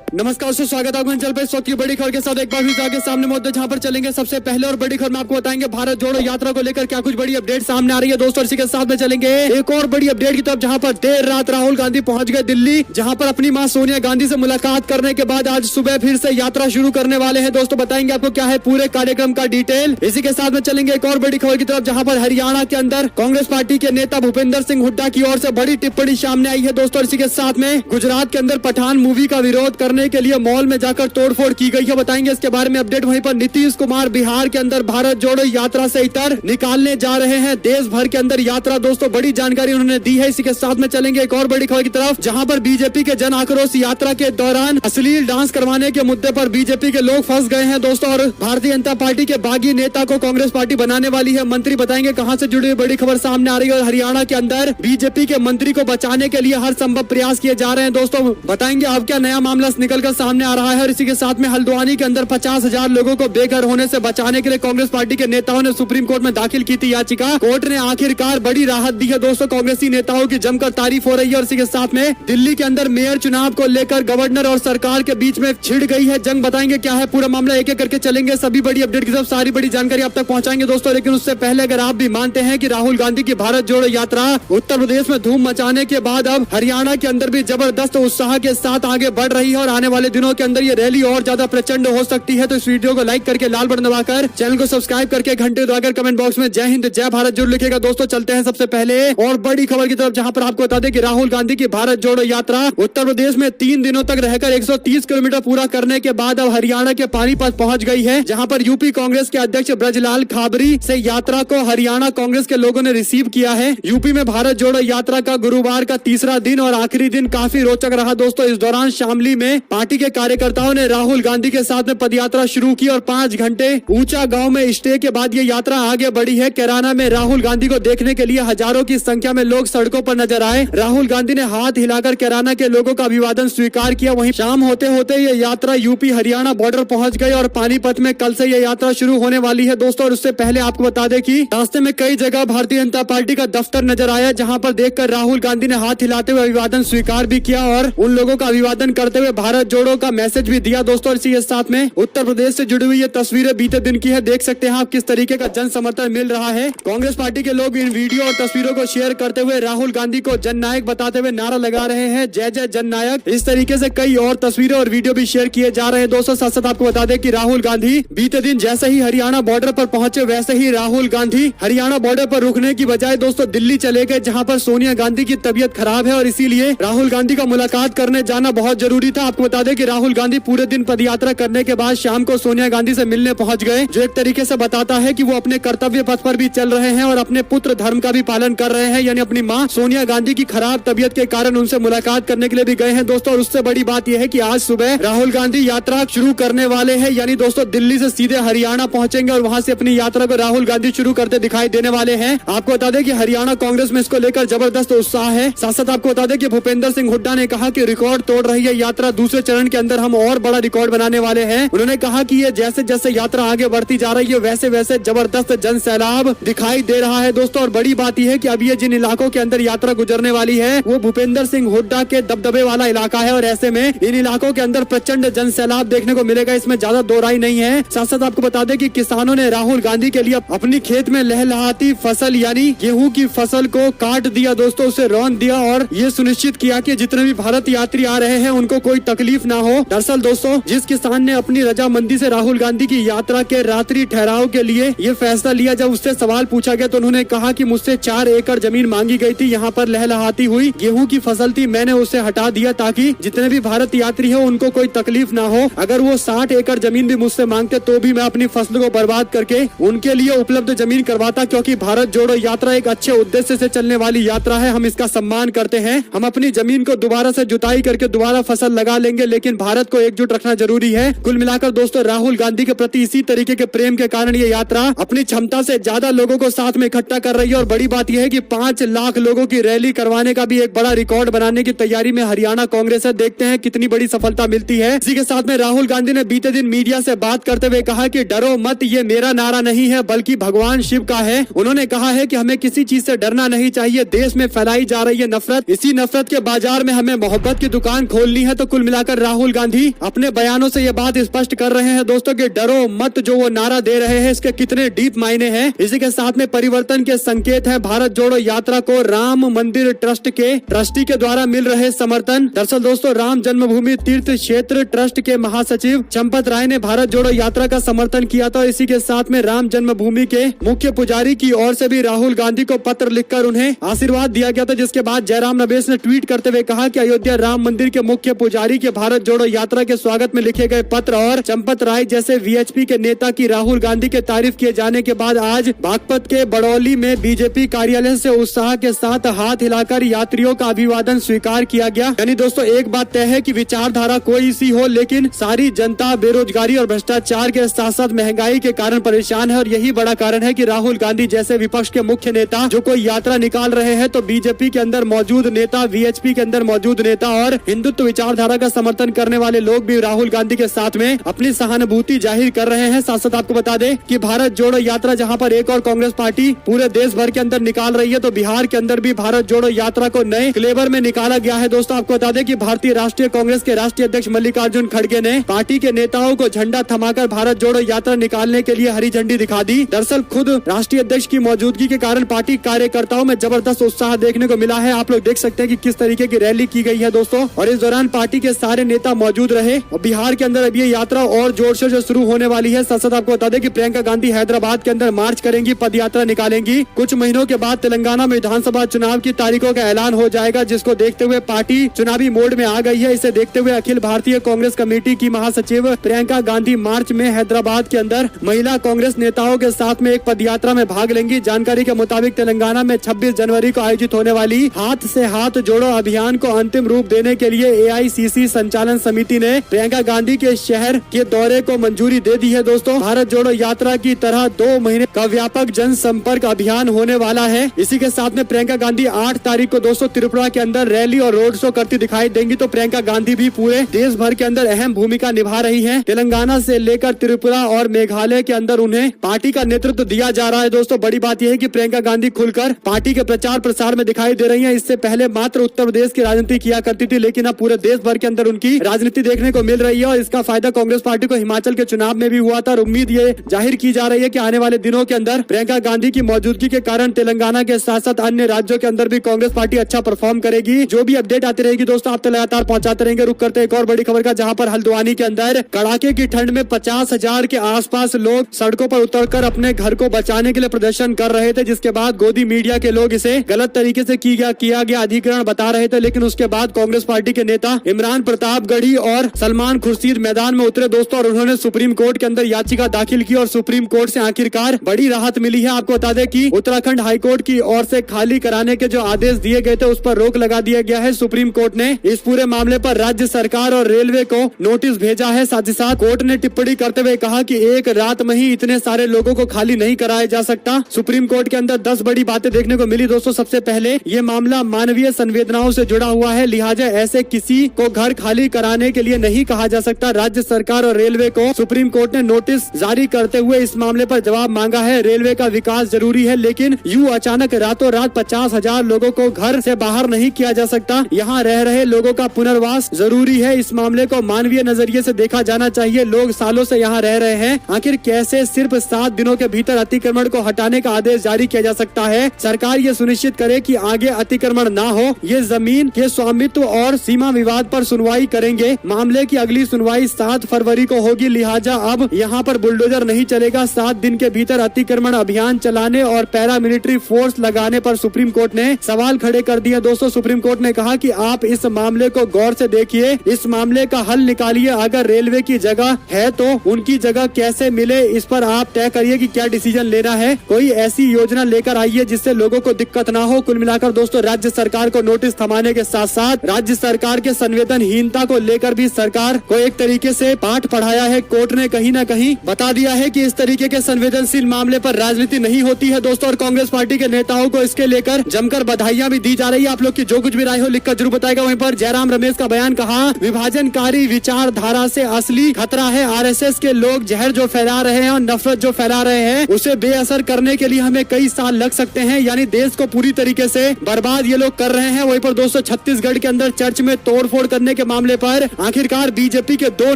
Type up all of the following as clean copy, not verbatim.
नमस्कार दोस्तों, स्वागत है आपका चल पे इस वक्त की बड़ी खबर के साथ एक बार फिर आगे सामने मुद्दे जहां पर चलेंगे। सबसे पहले और बड़ी खबर में आपको बताएंगे भारत जोड़ो यात्रा को लेकर क्या कुछ बड़ी अपडेट सामने आ रही है दोस्तों। इसी के साथ में चलेंगे एक और बड़ी अपडेट की तरफ, जहां पर देर रात राहुल गांधी पहुंच गए दिल्ली, जहां पर अपनी मां सोनिया गांधी से मुलाकात करने के बाद आज सुबह फिर से यात्रा शुरू करने वाले हैं दोस्तों। बताएंगे आपको क्या है पूरे कार्यक्रम का डिटेल। इसी के साथ में चलेंगे एक और बड़ी खबर की तरफ, जहां पर हरियाणा के अंदर कांग्रेस पार्टी के नेता भूपेंद्र सिंह हुड्डा की ओर से बड़ी टिप्पणी सामने आई है दोस्तों। इसी के साथ में गुजरात के अंदर पठान मूवी का विरोध करने के लिए मॉल में जाकर तोड़फोड़ की गई है, बताएंगे इसके बारे में अपडेट। वहीं पर नीतीश कुमार बिहार के अंदर भारत जोड़ो यात्रा से इतर निकालने जा रहे हैं देश भर के अंदर यात्रा दोस्तों, बड़ी जानकारी उन्होंने दी है। इसी के साथ में चलेंगे एक और बड़ी खबर की तरफ, जहां पर बीजेपी के जन आक्रोश यात्रा के दौरान अश्लील डांस करवाने के मुद्दे पर बीजेपी के लोग फंस गए हैं दोस्तों, और भारतीय जनता पार्टी के बागी नेता को कांग्रेस पार्टी बनाने वाली है मंत्री। बताएंगे कहां से जुड़ी हुई बड़ी खबर सामने आ रही है। और हरियाणा के अंदर बीजेपी के मंत्री को बचाने के लिए हर संभव प्रयास किए जा रहे हैं दोस्तों। बताएंगे अब क्या नया मामला निकलकर सामने आ रहा है। और इसी के साथ में हल्द्वानी के अंदर 50,000 लोगों को बेघर होने से बचाने के लिए कांग्रेस पार्टी के नेताओं ने सुप्रीम कोर्ट में दाखिल की थी याचिका। कोर्ट ने आखिरकार बड़ी राहत दी है दोस्तों। कांग्रेसी नेताओं की जमकर तारीफ हो रही है। और इसी के साथ में दिल्ली के अंदर मेयर चुनाव को लेकर गवर्नर और सरकार के बीच में छिड़ गई है जंग। बताएंगे क्या है पूरा मामला, एक एक करके चलेंगे। सभी बड़ी अपडेट की तरफ सारी बड़ी जानकारी आप तक पहुंचाएंगे दोस्तों। लेकिन उससे पहले अगर आप भी मानते हैं कि राहुल गांधी की भारत जोड़ो यात्रा उत्तर प्रदेश में धूम मचाने के बाद अब हरियाणा के अंदर भी जबरदस्त उत्साह के साथ आगे बढ़ रही है और आने वाले दिनों के अंदर ये रैली और ज्यादा प्रचंड हो सकती है, तो इस वीडियो को लाइक करके लाल बटन दबाकर चैनल को सब्सक्राइब करके घंटे दबाकर कमेंट बॉक्स में जय हिंद जय भारत जरूर लिखेगा दोस्तों। चलते हैं सबसे पहले और बड़ी खबर की तरफ, जहां पर आपको बता दें कि राहुल गांधी की भारत जोड़ो यात्रा उत्तर प्रदेश में 3 दिनों तक रहकर 130 किलोमीटर पूरा करने के बाद अब हरियाणा के पानीपत पहुंच गई है, जहां पर यूपी कांग्रेस के अध्यक्ष ब्रजलाल खाबरी से यात्रा को हरियाणा कांग्रेस के लोगों ने रिसीव किया है। यूपी में भारत जोड़ो यात्रा का गुरुवार का तीसरा दिन और आखिरी दिन काफी रोचक रहा दोस्तों। इस दौरान शामली में पार्टी के कार्यकर्ताओं ने राहुल गांधी के साथ में पदयात्रा शुरू की और 5 घंटे ऊंचा गांव में स्टे के बाद ये यात्रा आगे बढ़ी है। कैराना में राहुल गांधी को देखने के लिए हजारों की संख्या में लोग सड़कों पर नजर आए। राहुल गांधी ने हाथ हिलाकर कैराना के लोगों का अभिवादन स्वीकार किया। वहीं शाम होते होते ये यात्रा यूपी हरियाणा बॉर्डर पहुंच गई और पानीपत में कल से ये यात्रा शुरू होने वाली है दोस्तों। और उससे पहले आपको बता दें कि रास्ते में कई जगह भारतीय जनता पार्टी का दफ्तर नजर आया, जहाँ पर देखकर राहुल गांधी ने हाथ हिलाते हुए अभिवादन स्वीकार भी किया और उन लोगों का अभिवादन करते हुए भारत जोड़ो का मैसेज भी दिया दोस्तों। इसी के साथ में उत्तर प्रदेश से जुड़ी हुई ये तस्वीरें बीते दिन की है, देख सकते हैं आप किस तरीके का जन समर्थन मिल रहा है। कांग्रेस पार्टी के लोग इन वीडियो और तस्वीरों को शेयर करते हुए राहुल गांधी को जननायक बताते हुए नारा लगा रहे हैं, जय जय जननायक। इस तरीके से कई और तस्वीरें और वीडियो भी शेयर किए जा रहे हैं दोस्तों। साथ साथ आपको बता दें कि राहुल गांधी बीते दिन जैसे ही हरियाणा बॉर्डर पर पहुंचे वैसे ही राहुल गांधी हरियाणा बॉर्डर पर रुकने की बजाय दोस्तों दिल्ली चले गए, जहाँ पर सोनिया गांधी की तबीयत खराब है और इसीलिए राहुल गांधी का मुलाकात करने जाना बहुत जरूरी था। आपको बता दें कि राहुल गांधी पूरे दिन पदयात्रा करने के बाद शाम को सोनिया गांधी से मिलने पहुंच गए, जो एक तरीके से बताता है कि वो अपने कर्तव्य पथ पर भी चल रहे हैं और अपने पुत्र धर्म का भी पालन कर रहे हैं, यानी अपनी मां सोनिया गांधी की खराब तबीयत के कारण उनसे मुलाकात करने के लिए भी गए हैं दोस्तों। और उससे बड़ी बात यह है कि आज सुबह राहुल गांधी यात्रा शुरू करने वाले हैं, यानी दोस्तों दिल्ली से सीधे हरियाणा पहुंचेंगे और वहां से अपनी यात्रा को राहुल गांधी शुरू करते दिखाई देने वाले हैं। आपको बता दें कि हरियाणा कांग्रेस में इसको लेकर जबरदस्त उत्साह है। साथ साथ आपको बता दें कि भूपेंद्र सिंह हुड्डा ने कहा कि रिकॉर्ड तोड़ रही है यात्रा, दूसरे चरण के अंदर हम और बड़ा रिकॉर्ड बनाने वाले हैं। उन्होंने कहा कि ये जैसे जैसे यात्रा आगे बढ़ती जा रही है वैसे वैसे जबरदस्त जन सैलाब दिखाई दे रहा है दोस्तों। और बड़ी बात यह है कि अब ये जिन इलाकों के अंदर यात्रा गुजरने वाली है वो भूपेंद्र सिंह हुड्डा के दबदबे वाला इलाका है और ऐसे में इन इलाकों के अंदर प्रचंड जन सैलाब देखने को मिलेगा, इसमें ज्यादा दो राय नहीं है। साथ साथ आपको बता दें कि किसानों ने राहुल गांधी के लिए अपनी खेत में लहलहाती फसल यानी गेहूं की फसल को काट दिया दोस्तों, उसे रौंद दिया और ये सुनिश्चित किया कि जितने भी भारत यात्री आ रहे हैं उनको कोई तकलीफ ना हो। दरअसल दोस्तों जिस किसान ने अपनी रजामंदी से राहुल गांधी की यात्रा के रात्रि ठहराव के लिए ये फैसला लिया, जब उससे सवाल पूछा गया तो उन्होंने कहा कि मुझसे 4 एकड़ जमीन मांगी गई थी, यहाँ पर लहलहाती हुई गेहूं की फसल थी, मैंने उसे हटा दिया ताकि जितने भी भारत यात्री हो उनको कोई तकलीफ ना हो। अगर वो 60 एकड़ जमीन भी मुझसे मांगते तो भी मैं अपनी फसल को बर्बाद करके उनके लिए उपलब्ध जमीन करवाता, क्योंकि भारत जोड़ो यात्रा एक अच्छे उद्देश्य से चलने वाली यात्रा है, हम इसका सम्मान करते हैं। हम अपनी जमीन को दोबारा से जुताई करके दोबारा फसल लगा लेंगे, लेकिन भारत को एकजुट रखना जरूरी है। कुल मिलाकर दोस्तों राहुल गांधी के प्रति इसी तरीके के प्रेम के कारण ये यात्रा अपनी क्षमता से ज्यादा लोगों को साथ में इकट्ठा कर रही है। और बड़ी बात यह है कि 5 लाख लोगों की रैली करवाने का भी एक बड़ा रिकॉर्ड बनाने की तैयारी में हरियाणा कांग्रेस है। देखते हैं कितनी बड़ी सफलता मिलती है। इसी के साथ में राहुल गांधी ने बीते दिन मीडिया से बात करते हुए कहा कि डरो मत, ये मेरा नारा नहीं है बल्कि भगवान शिव का है। उन्होंने कहा है कि हमें किसी चीज से डरना नहीं चाहिए। देश में फैलाई जा रही है नफरत, इसी नफरत के बाजार में हमें मोहब्बत की दुकान खोलनी है। तो कुल मिला मिलाकर राहुल गांधी अपने बयानों से ये बात स्पष्ट कर रहे हैं दोस्तों कि डरो मत जो वो नारा दे रहे हैं इसके कितने डीप मायने हैं। इसी के साथ में परिवर्तन के संकेत है। भारत जोड़ो यात्रा को राम मंदिर ट्रस्ट के ट्रस्टी के द्वारा मिल रहे समर्थन। दरअसल दोस्तों राम जन्मभूमि तीर्थ क्षेत्र ट्रस्ट के महासचिव चंपत राय ने भारत जोड़ो यात्रा का समर्थन किया था। इसी के साथ में राम जन्मभूमि के मुख्य पुजारी की ओर से भी राहुल गांधी को पत्र लिखकर उन्हें आशीर्वाद दिया गया था, जिसके बाद जयराम रमेश ने ट्वीट करते हुए कहा कि अयोध्या राम मंदिर के मुख्य पुजारी के भारत जोड़ो यात्रा के स्वागत में लिखे गए पत्र और चंपत राय जैसे वीएचपी के नेता की राहुल गांधी के तारीफ किए जाने के बाद आज बागपत के बड़ौली में बीजेपी कार्यालय से उत्साह के साथ हाथ हिलाकर यात्रियों का अभिवादन स्वीकार किया गया। यानी दोस्तों एक बात तय है कि विचारधारा कोई सी हो, लेकिन सारी जनता बेरोजगारी और भ्रष्टाचार के साथ साथ महंगाई के कारण परेशान है और यही बड़ा कारण है कि राहुल गांधी जैसे विपक्ष के मुख्य नेता जो कोई यात्रा निकाल रहे हैं तो बीजेपी के अंदर मौजूद नेता, वीएचपी के अंदर मौजूद नेता और हिंदुत्व विचारधारा का समर्थन करने वाले लोग भी राहुल गांधी के साथ में अपनी सहानुभूति जाहिर कर रहे हैं। साथ साथ आपको बता दें कि भारत जोड़ो यात्रा जहां पर एक और कांग्रेस पार्टी पूरे देश भर के अंदर निकाल रही है तो बिहार के अंदर भी भारत जोड़ो यात्रा को नए फ्लेवर में निकाला गया है। दोस्तों आपको बता दें कि भारतीय राष्ट्रीय कांग्रेस के राष्ट्रीय अध्यक्ष मल्लिकार्जुन खड़गे ने पार्टी के नेताओं को झंडा थमाकर भारत जोड़ो यात्रा निकालने के लिए हरी झंडी दिखा दी। दरअसल खुद राष्ट्रीय अध्यक्ष की मौजूदगी के कारण पार्टी कार्यकर्ताओं में जबरदस्त उत्साह देखने को मिला है। आप लोग देख सकते हैं कि किस तरीके की रैली की गई है दोस्तों, और इस दौरान पार्टी के सारे नेता मौजूद रहे और बिहार के अंदर अब ये यात्रा और जोर शोर से शुरू होने वाली है। साथ साथ आपको बता दें कि प्रियंका गांधी हैदराबाद के अंदर मार्च करेंगी, पद यात्रा निकालेंगी। कुछ महीनों के बाद तेलंगाना में विधानसभा चुनाव की तारीखों का ऐलान हो जाएगा, जिसको देखते हुए पार्टी चुनावी मोड में आ गई है। इसे देखते हुए अखिल भारतीय कांग्रेस कमेटी की महासचिव प्रियंका गांधी मार्च में हैदराबाद के अंदर महिला कांग्रेस नेताओं के साथ में एक पद यात्रा में भाग लेंगी। जानकारी के मुताबिक तेलंगाना में 26 जनवरी को आयोजित होने वाली हाथ से हाथ जोड़ो अभियान को अंतिम रूप देने के लिए एआईसीसी संचालन समिति ने प्रियंका गांधी के शहर के दौरे को मंजूरी दे दी है। दोस्तों भारत जोड़ो यात्रा की तरह 2 महीने का व्यापक जनसंपर्क अभियान होने वाला है। इसी के साथ में प्रियंका गांधी 8 तारीख को दोस्तों त्रिपुरा के अंदर रैली और रोड शो करती दिखाई देंगी। तो प्रियंका गांधी भी पूरे देश भर के अंदर अहम भूमिका निभा रही है। तेलंगाना से लेकर त्रिपुरा और मेघालय के अंदर उन्हें पार्टी का नेतृत्व दिया जा रहा है। दोस्तों बड़ी बात यह है कि प्रियंका गांधी खुलकर पार्टी के प्रचार प्रसार में दिखाई दे रही है। इससे पहले मात्र उत्तर प्रदेश की राजनीति किया करती थी, लेकिन अब पूरे देश भर के अंदर उनकी राजनीति देखने को मिल रही है और इसका फायदा कांग्रेस पार्टी को हिमाचल के चुनाव में भी हुआ था। और उम्मीद ये जाहिर की जा रही है कि आने वाले दिनों के अंदर प्रियंका गांधी की मौजूदगी के कारण तेलंगाना के साथ साथ अन्य राज्यों के अंदर भी कांग्रेस पार्टी अच्छा परफॉर्म करेगी। जो भी अपडेट आती रहेगी दोस्तों आप तो लगातार पहुंचाते रहेंगे। रुक करते एक और बड़ी खबर का, जहां पर हल्द्वानी के अंदर कड़ाके की ठंड में 50,000 के आसपास लोग सड़कों पर उतरकर अपने घर को बचाने के लिए प्रदर्शन कर रहे थे, जिसके बाद गोदी मीडिया के लोग इसे गलत तरीके से किया गया अधिग्रहण बता रहे थे। लेकिन उसके बाद कांग्रेस पार्टी के नेता इमरान प्रतापगढ़ी और सलमान खुर्शीद मैदान में उतरे दोस्तों, और उन्होंने सुप्रीम कोर्ट के अंदर याचिका दाखिल की और सुप्रीम कोर्ट से आखिरकार बड़ी राहत मिली है। आपको बता दें कि उत्तराखंड हाईकोर्ट की ओर से खाली कराने के जो आदेश दिए गए थे उस पर रोक लगा दिया गया है। सुप्रीम कोर्ट ने इस पूरे मामले पर राज्य सरकार और रेलवे को नोटिस भेजा है। साथ ही साथ कोर्ट ने टिप्पणी करते हुए कहा कि एक रात में ही इतने सारे लोगों को खाली नहीं कराया जा सकता। सुप्रीम कोर्ट के अंदर 10 बड़ी बातें देखने को मिली दोस्तों। सबसे पहले ये मामला मानवीय संवेदनाओं से जुड़ा हुआ है, लिहाजा ऐसे किसी को घर खाली कराने के लिए नहीं कहा जा सकता। राज्य सरकार और रेलवे को सुप्रीम कोर्ट ने नोटिस जारी करते हुए इस मामले पर जवाब मांगा है। रेलवे का विकास जरूरी है, लेकिन यूं अचानक रातों रात 50,000 लोगों को घर से बाहर नहीं किया जा सकता। यहाँ रह रहे लोगों का पुनर्वास जरूरी है। इस मामले को मानवीय नजरिए से देखा जाना चाहिए। लोग सालों से यहाँ रह रहे हैं, आखिर कैसे सिर्फ 7 दिनों के भीतर अतिक्रमण को हटाने का आदेश जारी किया जा सकता है। सरकार ये सुनिश्चित करे कि आगे अतिक्रमण ना हो। ये जमीन के स्वामित्व और सीमा विवाद पर सुनवाई करेंगे। मामले की अगली सुनवाई 7 फरवरी को होगी, लिहाजा अब यहाँ पर बुलडोजर नहीं चलेगा। 7 दिन के भीतर अतिक्रमण अभियान चलाने और पैरामिलिट्री फोर्स लगाने पर सुप्रीम कोर्ट ने सवाल खड़े कर दिए। दोस्तों सुप्रीम कोर्ट ने कहा कि आप इस मामले को गौर से देखिए, इस मामले का हल निकालिए। अगर रेलवे की जगह है तो उनकी जगह कैसे मिले, इस पर आप तय करिए कि क्या डिसीजन लेना है। कोई ऐसी योजना लेकर आइए जिससे लोगों को दिक्कत ना हो। कुल मिलाकर दोस्तों राज्य सरकार को नोटिस थमाने के साथ साथ राज्य सरकार के संवेदनहीनता को लेकर भी सरकार को एक तरीके से पाठ पढ़ाया है। कोर्ट ने कहीं न कहीं बता दिया है कि इस तरीके के संवेदनशील मामले पर राजनीति नहीं होती है दोस्तों। और कांग्रेस पार्टी के नेताओं को इसके लेकर जमकर बधाइयां भी दी जा रही है। आप लोग की जो कुछ भी राय हो लिखकर जरूर बताएगा। वहीं पर जयराम रमेश का बयान, कहा विभाजनकारी विचारधारा से असली खतरा है। आरएसएस के लोग जहर जो फैला रहे हैं और नफरत जो फैला रहे हैं उसे बेअसर करने के लिए हमें कई साल लग सकते हैं। यानी देश को पूरी तरीके से बर्बाद ये लोग कर रहे हैं। वहीं पर दोस्तों छत्तीसगढ़ के अंदर चर्च में तोड़फोड़ करने के मामले पर आखिरकार बीजेपी के 2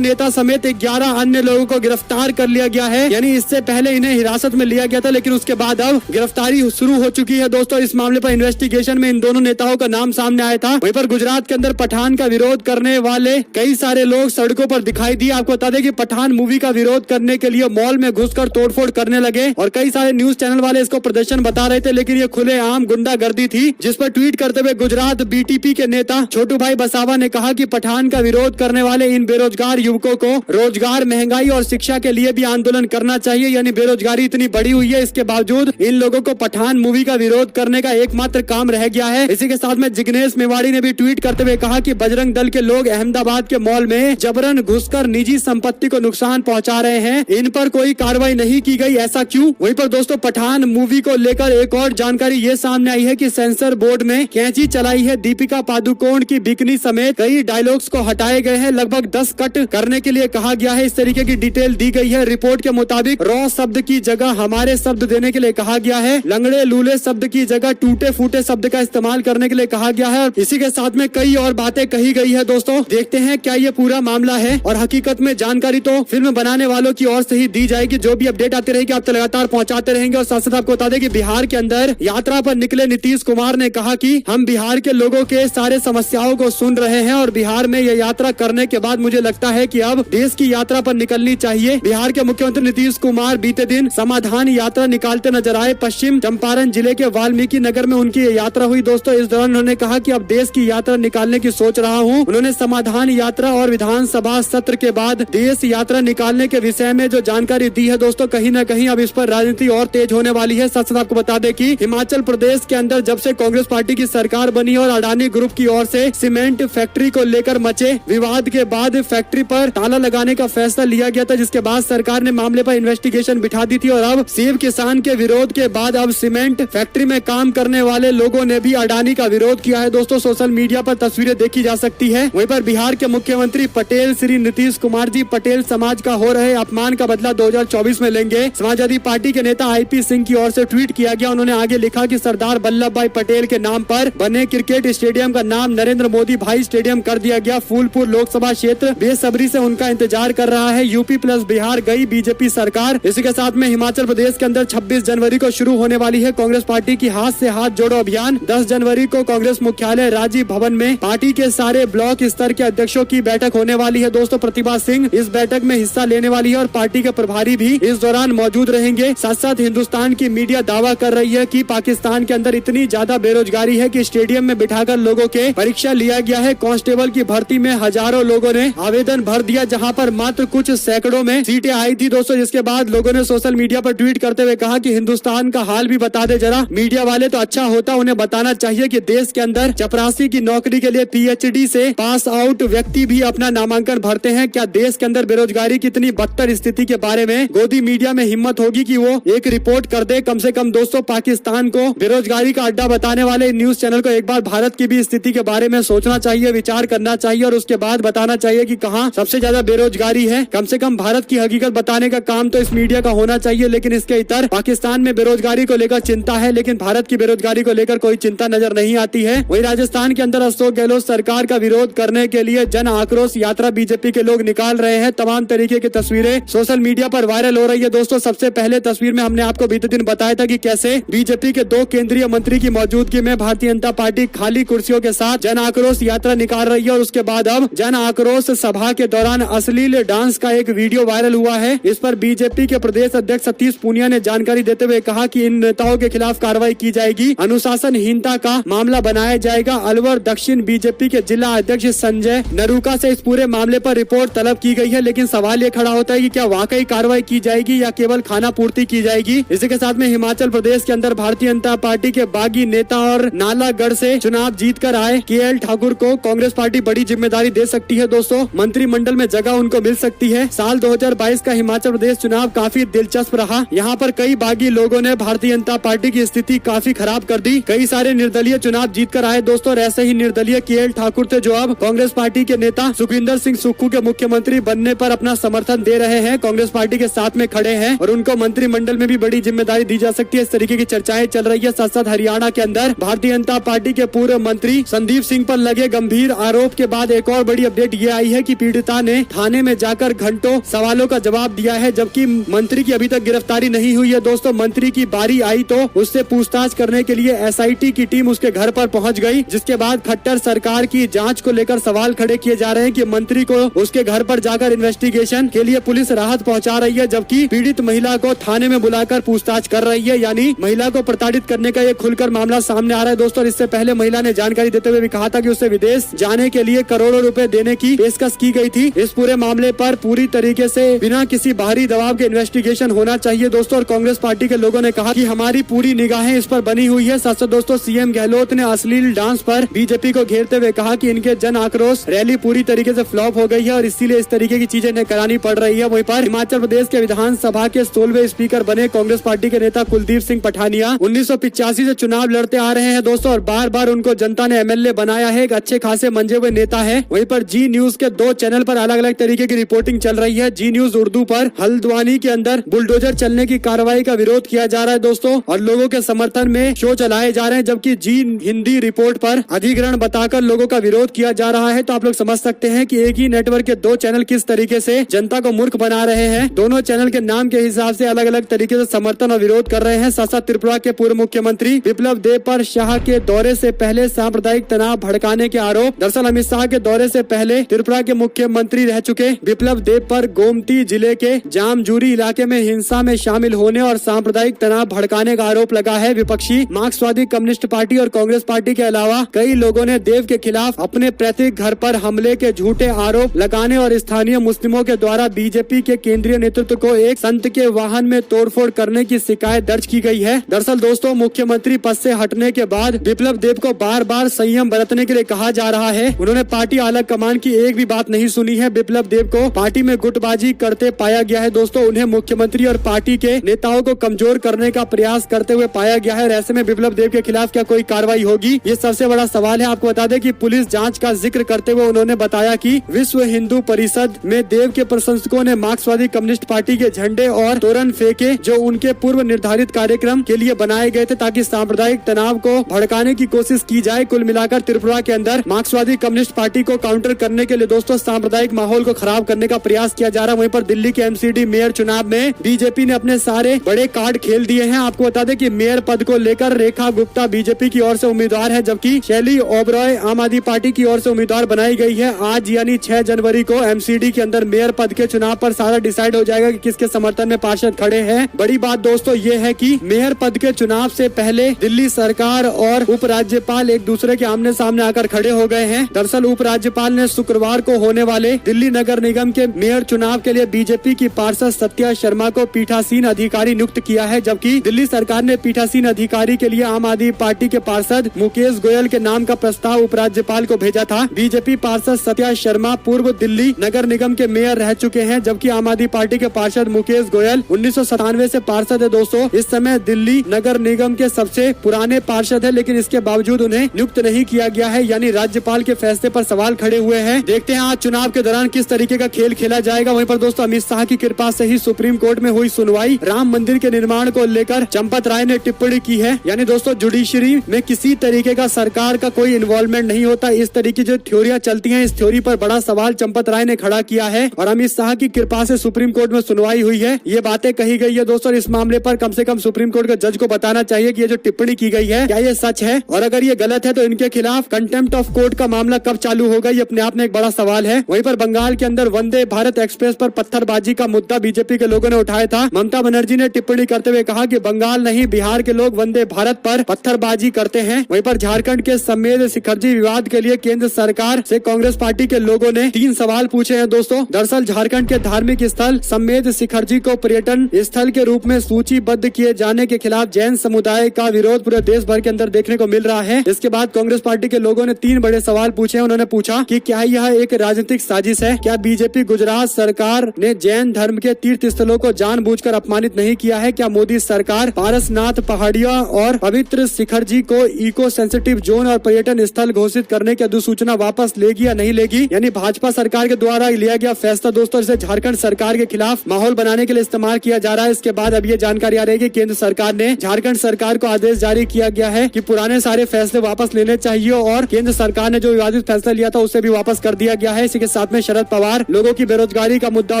नेता समेत 11 अन्य लोगों को गिरफ्तार कर लिया गया है। यानी इससे पहले इन्हें हिरासत में लिया गया था, लेकिन उसके बाद अब गिरफ्तारी शुरू हो चुकी है। दोस्तों, इस मामले पर इन्वेस्टिगेशन में इन दोनों नेताओं का नाम सामने आया था। वहीं पर गुजरात के अंदर पठान का विरोध करने वाले कई सारे लोग सड़कों पर दिखाई दिए। आपको बता दें कि पठान मूवी का विरोध करने के लिए मॉल में घुसकर तोड़फोड़ करने लगे और कई सारे न्यूज चैनल वाले इसको प्रदर्शन बता रहे थे, लेकिन ये खुलेआम गुंडागर्दी थी। जिस पर ट्वीट करते हुए गुजरात बीटीपी के नेता छोटू भाई बसावा ने कहा कि पठान का विरोध करने वाले इन बेरोजगार युवकों को रोजगार, महंगाई और शिक्षा के लिए भी आंदोलन करना चाहिए। यानी बेरोजगारी इतनी बढ़ी हुई है, इसके बावजूद इन लोगों को पठान मूवी का विरोध करने का एकमात्र काम रह गया है। इसी के साथ में जिग्नेश मेवाड़ी ने भी ट्वीट करते हुए कहा कि बजरंग दल के लोग अहमदाबाद के मॉल में जबरन घुसकर निजी संपत्ति को नुकसान पहुंचा रहे हैं, इन पर कोई कार्रवाई नहीं की गई, ऐसा क्यों? वहीं पर दोस्तों, पठान मूवी को लेकर एक और जानकारी ये सामने आई है कि सेंसर बोर्ड में कैंची चलाई है। दीपिका पादुकोण की बिकनी समेत कई डायलॉग्स को हटाए गए हैं। लगभग 10 कट करने के लिए कहा गया है। इस तरीके की डिटेल दी गई है। रिपोर्ट के मुताबिक रॉ शब्द की जगह हमारे शब्द देने के लिए कहा गया है। लंगड़े लूले शब्द की जगह टूटे फूटे शब्द का इस्तेमाल करने के लिए कहा गया है। और इसी के साथ में कई और बातें कही गई है। दोस्तों, देखते हैं क्या ये पूरा मामला है और हकीकत में जानकारी तो फिल्म बनाने वालों की ओर से ही दी जाएगी। जो भी अपडेट आती रहेगी आप तो लगातार पहुंचाते रहेंगे। और साथ साथ आपको बता दें कि बिहार के अंदर यात्रा पर निकले नीतीश कुमार ने कहा कि हम बिहार के लोगों के सारे समस्याओं को सुन रहे हैं और बिहार में ये यात्रा करने के बाद मुझे लगता है कि अब देश की यात्रा पर निकलनी चाहिए। बिहार के मुख्यमंत्री नीतीश कुमार बीते दिन समाधान यात्रा निकालते नजर आए। पश्चिम चंपारण जिले के वाल्मीकि नगर में उनकी यात्रा हुई। दोस्तों, इस दौरान उन्होंने कहा कि अब देश की यात्रा निकालने की सोच रहा हूं। उन्होंने समाधान यात्रा और विधानसभा सत्र के बाद देश यात्रा निकालने के विषय में जो जानकारी दी है, दोस्तों, कहीं न कहीं अब इस पर राजनीति और तेज होने वाली है। साथ साथ आपको बता दें कि हिमाचल प्रदेश के अंदर जब से कांग्रेस पार्टी की सरकार बनी और अडानी ग्रुप की ओर से सीमेंट फैक्ट्री को लेकर मचे विवाद के बाद फैक्ट्री पर ताला लगाने का फैसला लिया गया था, जिसके बाद सरकार ने मामले पर इन्वेस्टिगेशन बिठा दी थी। और अब सेब किसान के विरोध के बाद अब सीमेंट फैक्ट्री में काम करने वाले लोगों ने भी अडानी का विरोध किया है। दोस्तों, सोशल मीडिया पर तस्वीरें देखी जा सकती है। वहीं पर बिहार के मुख्यमंत्री पटेल श्री नीतीश कुमार जी पटेल समाज का हो रहे अपमान का बदला 2024 में लेंगे। समाजवादी पार्टी के नेता IP सिंह की ओर से ट्वीट किया गया। उन्होंने आगे लिखा कि सरदार वल्लभ भाई पटेल के नाम पर बने क्रिकेट स्टेडियम का नाम नरेंद्र मोदी भाई स्टेडियम कर दिया गया। फूलपुर लोकसभा क्षेत्र बेसब्री से उनका इंतजार कर रहा है। यूपी प्लस बिहार गई बीजेपी सरकार। इसी के साथ में हिमाचल प्रदेश के अंदर 26 जनवरी को शुरू होने वाली है कांग्रेस पार्टी की हाथ से हाथ जोड़ो अभियान। 10 जनवरी को कांग्रेस मुख्यालय राजीव भवन में पार्टी के सारे ब्लॉक स्तर के अध्यक्षों की बैठक होने वाली है। दोस्तों, प्रतिभा सिंह इस बैठक में हिस्सा लेने वाली है और पार्टी के प्रभारी भी इस दौरान मौजूद रहेंगे। साथ साथ हिंदुस्तान की मीडिया दावा कर रही है कि पाकिस्तान के अंदर इतनी ज्यादा बेरोजगारी है कि स्टेडियम में बिठाकर लोगों के परीक्षा लिया गया है। कांस्टेबल की भर्ती में हजारों लोगों ने आवेदन भर दिया, जहां पर मात्र कुछ सैकड़ों में सीटें आई थी। दोस्तों, जिसके बाद लोगों ने सोशल मीडिया पर ट्वीट करते हुए कहा कि हिंदुस्तान का हाल भी बता दे जरा। मीडिया वाले तो अच्छा होता उन्हें बताना चाहिए कि देश के अंदर चपरासी की नौकरी के लिए PhD से पास आउट व्यक्ति भी अपना नामांकन भरते हैं। क्या देश के अंदर बेरोजगारी की इतनी बदतर स्थिति के बारे में गोदी मीडिया में हिम्मत होगी कि वो एक रिपोर्ट कर दे? कम से कम दोस्तों, पाकिस्तान को बेरोजगारी का अड्डा बताने वाले न्यूज चैनल को एक बार भारत की भी स्थिति के बारे में सोचना चाहिए, विचार करना चाहिए और उसके बाद बताना चाहिए कि कहां सबसे ज्यादा बेरोजगारी है। कम से कम भारत की हकीकत बताने का काम तो इस मीडिया का होना चाहिए। लेकिन इसके इतर पाकिस्तान में बेरोजगारी को लेकर चिंता है, लेकिन भारत की बेरोजगारी को लेकर कोई चिंता नजर नहीं आती है। वहीं राजस्थान के अंदर अशोक गहलोत सरकार का विरोध करने के लिए जन आक्रोश यात्रा बीजेपी के लोग निकाल रहे हैं। तमाम तरीके की तस्वीरें सोशल मीडिया पर वायरल हो रही है। दोस्तों, सबसे पहले तस्वीर में हमने आपको बीते दिन बताया था कि कैसे बीजेपी के 2 केंद्रीय मंत्री की मौजूदगी में भारतीय जनता पार्टी खाली कुर्सियों के साथ जन आक्रोश यात्रा निकाल रही है। और उसके बाद अब जन आक्रोश सभा के दौरान अश्लील डांस का एक वीडियो वायरल हुआ है। इस पर बीजेपी के प्रदेश अध्यक्ष सतीश पूनिया ने जानकारी देते हुए कहा कि इन नेताओं के खिलाफ कार्रवाई की जाएगी, अनुशासनहीनता का मामला बनाया जाएगा। अलवर दक्षिण बीजेपी के जिला अध्यक्ष संजय नरूका से इस पूरे मामले पर रिपोर्ट तलब की गई है। लेकिन सवाल ये खड़ा होता है कि क्या वाकई कार्रवाई की जाएगी या केवल खाना पूर्ति की जाएगी? इसी के साथ में हिमाचल प्रदेश के अंदर भारतीय जनता पार्टी के बागी नेता और नालागढ़ से चुनाव जीतकर आए KL ठाकुर को कांग्रेस पार्टी बड़ी जिम्मेदारी दे सकती है। दोस्तों, मंत्रिमंडल में जगह उनको मिल सकती है। साल 2022 का हिमाचल प्रदेश चुनाव काफी दिलचस्प रहा। यहाँ पर कई बागी लोगों ने भारतीय जनता पार्टी की स्थिति काफी खराब कर दी। कई सारे निर्दलीय चुनाव जीतकर आए। दोस्तों, और ऐसे ही निर्दलीय KL ठाकुर थे जो अब कांग्रेस पार्टी के नेता सुखविंदर सिंह सुक्खू के मुख्यमंत्री बनने पर अपना समर्थन दे रहे हैं, कांग्रेस पार्टी के साथ में खड़े हैं और उनको मंत्रिमंडल में भी बड़ी जिम्मेदारी दी जा सकती है। इस तरीके की चर्चाएं चल रही है। साथ साथ हरियाणा के अंदर भारतीय जनता पार्टी के पूर्व मंत्री संदीप सिंह पर लगे गंभीर आरोप इसके बाद एक और बड़ी अपडेट ये आई है कि पीड़िता ने थाने में जाकर घंटों सवालों का जवाब दिया है, जबकि मंत्री की अभी तक गिरफ्तारी नहीं हुई है। दोस्तों, मंत्री की बारी आई तो उससे पूछताछ करने के लिए एसआईटी की टीम उसके घर पर पहुंच गई, जिसके बाद खट्टर सरकार की जांच को लेकर सवाल खड़े किए जा रहे हैं कि मंत्री को उसके घर पर जाकर इन्वेस्टिगेशन के लिए पुलिस राहत पहुंचा रही है, जबकि पीड़ित महिला को थाने में बुलाकर पूछताछ कर रही है। यानी महिला को प्रताड़ित करने का ये खुलकर मामला सामने आ रहा है। दोस्तों, इससे पहले महिला ने जानकारी देते हुए भी कहा था कि उसे विदेश जाने के लिए करोड़ों रुपए देने की पेशकश की गई थी। इस पूरे मामले पर पूरी तरीके से बिना किसी बाहरी दबाव के इन्वेस्टिगेशन होना चाहिए दोस्तों। और कांग्रेस पार्टी के लोगों ने कहा कि हमारी पूरी निगाहें इस पर बनी हुई है। साथ दोस्तों, सीएम गहलोत ने अश्लील डांस पर बीजेपी को घेरते हुए कहा कि इनके जन आक्रोश रैली पूरी तरीके से फ्लॉप हो गई है और इसीलिए इस तरीके की चीजें इन्हें करानी पड़ रही है। वहीं पर हिमाचल प्रदेश के विधानसभा के 16वें स्पीकर बने कांग्रेस पार्टी के नेता कुलदीप सिंह पठानिया 1985 से चुनाव लड़ते आ रहे हैं दोस्तों, और बार बार उनको जनता ने एमएलए बनाया है। एक अच्छे खासे मंजे हुए नेता है। वहीं पर जी न्यूज के 2 चैनल पर अलग अलग तरीके की रिपोर्टिंग चल रही है। जी न्यूज उर्दू पर हल्द्वानी के अंदर बुलडोजर चलने की कार्रवाई का विरोध किया जा रहा है दोस्तों, और लोगों के समर्थन में शो चलाए जा रहे हैं, जबकि जी हिंदी रिपोर्ट पर अधिग्रहण बताकर लोगों का विरोध किया जा रहा है। तो आप लोग समझ सकते हैं कि एक ही नेटवर्क के 2 चैनल किस तरीके से जनता को मूर्ख बना रहे हैं। दोनों चैनल के नाम के हिसाब से अलग अलग तरीके से समर्थन और विरोध कर रहे हैं। साथ त्रिपुरा के पूर्व मुख्यमंत्री विप्लव देव पर शाह के दौरे से पहले सांप्रदायिक तनाव भड़काने के आरोप। दरअसल अमित शाह के दौरे से पहले त्रिपुरा के मुख्यमंत्री रह चुके विप्लव देव पर गोमती जिले के जामजूरी इलाके में हिंसा में शामिल होने और सांप्रदायिक तनाव भड़काने का आरोप लगा है। विपक्षी मार्क्सवादी कम्युनिस्ट पार्टी और कांग्रेस पार्टी के अलावा कई लोगों ने देव के खिलाफ अपने पैतृक घर पर हमले के झूठे आरोप लगाने और स्थानीय मुस्लिमों के द्वारा बीजेपी के केंद्रीय नेतृत्व को एक संत के वाहन में तोड़फोड़ करने की शिकायत दर्ज की गई है। दरअसल दोस्तों, मुख्यमंत्री पद से हटने के बाद विप्लव देव को बार बार संयम बरतने के लिए कहा जा रहा है। उन्होंने पार्टी आला कमान की एक भी बात नहीं सुनी है। विप्लव देव को पार्टी में गुटबाजी करते पाया गया है दोस्तों। उन्हें मुख्यमंत्री और पार्टी के नेताओं को कमजोर करने का प्रयास करते हुए पाया गया है, और ऐसे में विप्लव देव के खिलाफ क्या कोई कार्रवाई होगी, ये सबसे बड़ा सवाल है। आपको बता दें कि पुलिस जांच का जिक्र करते हुए उन्होंने बताया कि विश्व हिंदू परिषद में देव के प्रशंसकों ने मार्क्सवादी कम्युनिस्ट पार्टी के झंडे और तोरण फेंके, जो उनके पूर्व निर्धारित कार्यक्रम के लिए बनाए गए थे ताकि सांप्रदायिक तनाव को भड़काने की कोशिश की जाए। कुल मिलाकर त्रिपुरा के अंदर मार्क्सवादी कम्युनिस्ट पार्टी को काउंटर करने के लिए दोस्तों सांप्रदायिक माहौल को खराब करने का प्रयास किया जा रहा है। वहीं पर दिल्ली के एमसीडी मेयर चुनाव में बीजेपी ने अपने सारे बड़े कार्ड खेल दिए हैं। आपको बता दें कि मेयर पद को लेकर रेखा गुप्ता बीजेपी की ओर से उम्मीदवार है, जबकि शैली ओबरॉय आम आदमी पार्टी की ओर से उम्मीदवार बनाई गई है। आज यानी 6 जनवरी को एमसीडी के अंदर मेयर पद के चुनाव पर सारा डिसाइड हो जाएगा कि किसके समर्थन में पार्षद खड़े हैं। बड़ी बात दोस्तों ये है कि मेयर पद के चुनाव से पहले दिल्ली सरकार और उपराज्यपाल एक दूसरे के आमने सामने आकर खड़े हो गए हैं। दरअसल उपराज्यपाल ने शुक्रवार को होने वाले दिल्ली नगर निगम के मेयर चुनाव के लिए बीजेपी की पार्षद सत्या शर्मा को पीठासीन अधिकारी नियुक्त किया है, जबकि दिल्ली सरकार ने पीठासीन अधिकारी के लिए आम आदमी पार्टी के पार्षद मुकेश गोयल के नाम का प्रस्ताव उपराज्यपाल को भेजा था। बीजेपी पार्षद सत्या शर्मा पूर्व दिल्ली नगर निगम के मेयर रह चुके हैं, जबकि आम आदमी पार्टी के पार्षद मुकेश गोयल 1997 से पार्षद है दोस्तों। इस समय दिल्ली नगर निगम के सबसे पुराने पार्षद है, लेकिन इसके बावजूद उन्हें नियुक्त नहीं किया गया है, यानी राज्यपाल के फैसले पर सवाल खड़े हुए हैं। देखते हैं आज चुनाव के दौरान किस तरीके का खेल खेला जाएगा। वहीं पर दोस्तों अमित शाह की कृपा से ही सुप्रीम कोर्ट में हुई सुनवाई। राम मंदिर के निर्माण को लेकर चंपत राय ने टिप्पणी की है, यानी दोस्तों जुडिशरी में किसी तरीके का सरकार का कोई इन्वॉल्वमेंट नहीं होता। इस तरीके जो थ्योरियां चलती हैं, इस थ्योरी पर बड़ा सवाल चंपत राय ने खड़ा किया है, और अमित शाह की कृपा से सुप्रीम कोर्ट में सुनवाई हुई है। ये बातें कही गई है दोस्तों। इस मामले पर कम से कम सुप्रीम कोर्ट के जज को बताना चाहिए कि ये जो टिप्पणी की गई है क्या ये सच है, और अगर ये गलत है तो इनके खिलाफ कंटेम्प्ट ऑफ कोर्ट का मामला कब चालू होगा, ये अपने आप में एक बड़ा सवाल है। वहीं पर बंगाल के अंदर वंदे भारत एक्सप्रेस पर पत्थरबाजी का मुद्दा बीजेपी के लोगों ने उठाया था। ममता बनर्जी ने टिप्पणी करते हुए कहा कि बंगाल नहीं बिहार के लोग वंदे भारत पर पत्थरबाजी करते हैं। वहीं पर झारखंड के समेत शिखरजी विवाद के लिए केंद्र सरकार से कांग्रेस पार्टी के लोगों ने 3 सवाल पूछे हैं दोस्तों। दरअसल झारखंड के धार्मिक स्थल समेत शिखरजी को पर्यटन स्थल के रूप में सूचीबद्ध किए जाने के खिलाफ जैन समुदाय का विरोध पूरे देश भर के अंदर देखने को मिल रहा है। इसके बाद कांग्रेस पार्टी के लोगों ने 3 बड़े सवाल पूछे हैं। उन्होंने पूछा कि क्या यह एक राजनीतिक साजिश है, क्या बीजेपी गुजरात सरकार ने जैन धर्म के तीर्थ स्थलों को जानबूझकर अपमानित नहीं किया है, क्या मोदी सरकार पारसनाथ पहाड़ियां और पवित्र शिखरजी को इको सेंसिटिव जोन और पर्यटन स्थल घोषित करने की अधिसूचना वापस लेगी या नहीं लेगी। यानी भाजपा सरकार के द्वारा लिया गया फैसला दोस्तों इसे झारखंड सरकार के खिलाफ माहौल बनाने के लिए इस्तेमाल किया जा रहा है। इसके बाद अब ये जानकारी आ रही है कि केंद्र सरकार ने झारखंड सरकार को आदेश जारी किया गया है कि पुराने सारे फैसले वापस लेने चाहिए, और केंद्र सरकार ने जो विवादित फैसला लिया था उसे भी वापस कर दिया गया है। इसी के साथ में शरद पवार लोगों की बेरोजगारी का मुद्दा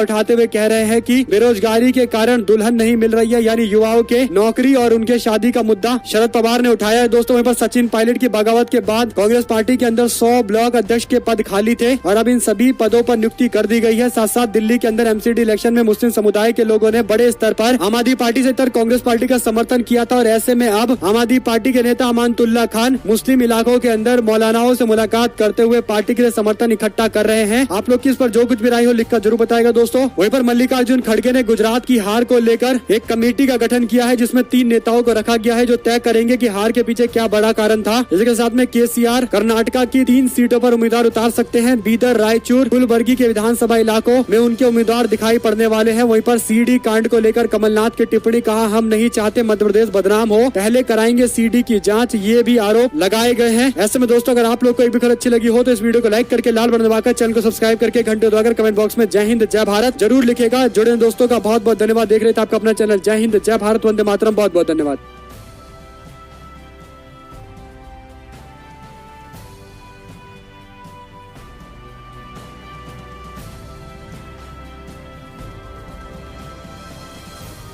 उठाते हुए कह रहे हैं कि बेरोजगारी के कारण दुल्हन नहीं मिल रही है, यानी युवाओं के नौकरी और उनके शादी का मुद्दा शरद पवार ने उठाया है। दोस्तों वहीं पर सचिन पायलट की बगावत के बाद कांग्रेस पार्टी के अंदर 100 ब्लॉक अध्यक्ष के पद खाली थे और अब इन सभी पदों पर नियुक्ति कर दी गई है। साथ साथ दिल्ली के अंदर एमसीडी इलेक्शन में मुस्लिम समुदाय के लोगों ने बड़े स्तर पर आम आदमी पार्टी से इतर कांग्रेस पार्टी का समर्थन किया था और ऐसे में अब आम आदमी पार्टी के नेता अमानतुल्लाह खान मुस्लिम इलाकों के अंदर मौलानाओं से मुलाकात करते हुए पार्टी के लिए समर्थन इकट्ठा कर रहे हैं। आप लोग की इस पर जो कुछ भी राय हो लिखकर जरूर बताएगा दोस्तों। वहीं पर मल्लिकार्जुन खड़गे ने गुजरात की हार को लेकर एक कमेटी का गठन किया है जिसमें 3 नेताओं को रखा गया है जो तय करेंगे कि हार के पीछे क्या बड़ा कारण था। इसके साथ में केसीआर कर्नाटका की 3 सीटों पर उम्मीदवार उतार सकते हैं। बीदर, रायचूर, कुलबर्गी के विधानसभा इलाकों में उनके उम्मीदवार दिखाई पड़ने वाले हैं। वहीं पर सीडी कांड को लेकर कमलनाथ की टिप्पणी, कहा हम नहीं चाहते मध्य प्रदेश बदनाम हो, पहले कराएंगे सीडी की जांच, ये भी आरोप लगाए गए हैं। ऐसे में दोस्तों अगर आप लोग को एक भी खबर अच्छी लगी हो तो इस वीडियो को लाइक करके लाल बटन दबाकर चैनल को सब्सक्राइब करके घंटे दबाकर कमेंट बॉक्स में जय हिंद जय भारत जरूर लिखेगा। जुड़े दोस्तों का बहुत बहुत धन्यवाद। देख रहे थे आपका अपना चैनल जय हिंद जय भारत, वंदे मातरम। बहुत बहुत धन्यवाद।